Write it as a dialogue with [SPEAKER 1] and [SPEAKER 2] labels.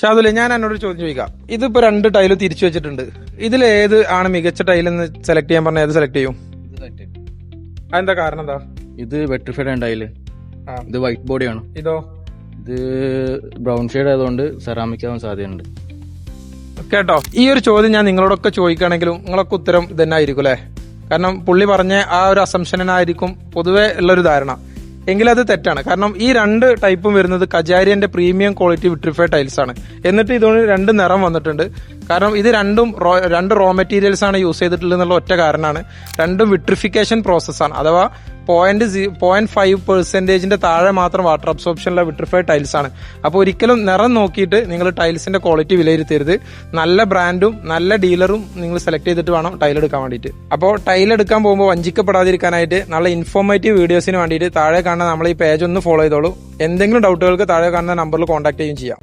[SPEAKER 1] ഷാദുലെ, ഞാൻ എന്നോട് ചോദ്യം ചോദിക്കാം. ഇതിപ്പോ 2 ടൈല് തിരിച്ചു വെച്ചിട്ടുണ്ട്. ഇതിലേത് ആണ് മികച്ച ടൈലെന്ന് സെലക്ട് ചെയ്യാൻ പറഞ്ഞാൽ ഏത് സെലക്ട് ചെയ്യും? അതെന്താ കാരണം? എന്താ?
[SPEAKER 2] ഇത് വെട്രിഫൈഡ് ആണ് ടൈല്. ഇത് വൈറ്റ് ബോഡിയാണ്.
[SPEAKER 1] ഇതോ?
[SPEAKER 2] ഇത് ബ്രൗൺ ഷെയ്ഡ് ആയതുകൊണ്ട് സെറാമിക് ആവാൻ സാധ്യതയുണ്ട്.
[SPEAKER 1] കേട്ടോ, ഈ ഒരു ചോദ്യം ഞാൻ നിങ്ങളോടൊക്കെ ചോദിക്കുകയാണെങ്കിലും നിങ്ങളൊക്കെ ഉത്തരം ഇതന്നെ ആയിരിക്കും അല്ലെ? കാരണം പുള്ളി പറഞ്ഞ ആ ഒരു അസംഷനായിരിക്കും പൊതുവെ ഉള്ളൊരു ധാരണ. എങ്കിലും അത് തെറ്റാണ്. കാരണം ഈ 2 ടൈപ്പും വരുന്നത് കജാരിയന്റെ പ്രീമിയം ക്വാളിറ്റി വിട്രിഫൈഡ് ടൈൽസ് ആണ്. എന്നിട്ട് ഇതുകൊണ്ട് 2 നിറം വന്നിട്ടുണ്ട്. കാരണം ഇത് 2 റോ മെറ്റീരിയൽസ് ആണ് യൂസ് ചെയ്തിട്ടുള്ളത് എന്നുള്ള ഒറ്റ കാരണമാണ്. 2 വിട്രിഫിക്കേഷൻ പ്രോസസ്സാണ്. അഥവാ 0.5% താഴെ മാത്രം വാട്ടർ അബ്സോർപ്ഷനുള്ള വിട്രിഫൈഡ് ടൈൽസ് ആണ്. അപ്പോൾ ഒരിക്കലും നിറം നോക്കിയിട്ട് നിങ്ങൾ ടൈൽസിന്റെ ക്വാളിറ്റി വിലയിരുത്തരുത്. നല്ല ബ്രാൻഡും നല്ല ഡീലറും നിങ്ങൾ സെലക്ട് ചെയ്തിട്ട് വേണം ടൈൽ എടുക്കാൻ വേണ്ടിയിട്ട്. അപ്പോൾ ടൈൽ എടുക്കാൻ പോകുമ്പോൾ വഞ്ചിക്കപ്പെടാതിരിക്കാനായിട്ട് നല്ല ഇൻഫോർമേറ്റീവ് വീഡിയോസിന് വേണ്ടിയിട്ട് താഴെ കാണുന്ന നമ്മൾ ഈ പേജ് ഒന്ന് ഫോളോ ചെയ്തോളൂ. എന്തെങ്കിലും ഡൗട്ടുകൾക്ക് താഴെ കാണുന്ന നമ്പറിൽ കോൺടാക്ട് ചെയ്യുകയും ചെയ്യാം.